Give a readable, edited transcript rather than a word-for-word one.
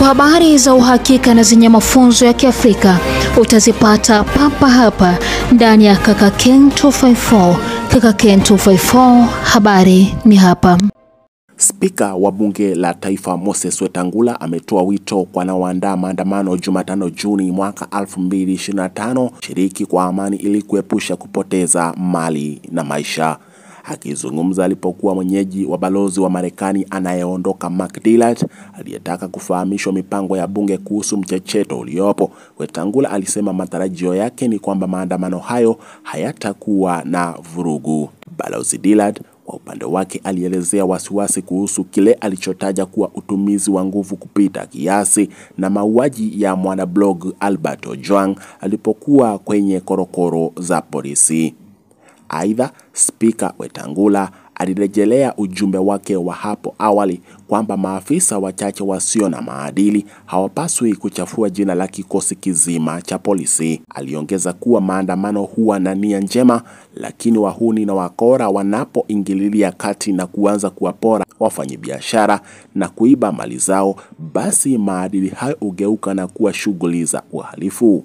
Kwa habari za uhakika na zenye mafunzo ya Kiafrika utazipata papa hapa ndani ya Kaka Ken 254. Kaka Ken 254, habari ni hapa. Spika wa bunge la taifa Moses Wetangula ametoa wito kwa wanaoandaa maandamano Jumatano Juni mwaka 2025 shiriki kwa amani ili kuepusha kupoteza mali na maisha. Akizungumza alipokuwa mwenyeji wa balozi wa Marekani anayeondoka Mark Dillard aliyetaka kufahamishwa mipango ya bunge kuhusu mchecheto uliopo, Wetangula alisema matarajio yake ni kwamba maandamano hayo hayatakuwa na vurugu. Balozi Dillard kwa upande wake alielezea wasiwasi kuhusu kile alichotaja kuwa utumizi wa nguvu kupita kiasi na mauaji ya mwanablog Albert Ojwang alipokuwa kwenye korokoro za polisi. Aidha, Spika Wetangula alirejelea ujumbe wake wa hapo awali kwamba maafisa wachache wasio na maadili hawapaswi kuchafua jina la kikosi kizima cha polisi. Aliongeza kuwa maandamano huwa na nia njema, lakini wahuni na wakora wanapoingililia kati na kuanza kuwapora wafanyabiashara na kuiba mali zao, basi maadili hayo hugeuka na kuwa shughuli za uhalifu.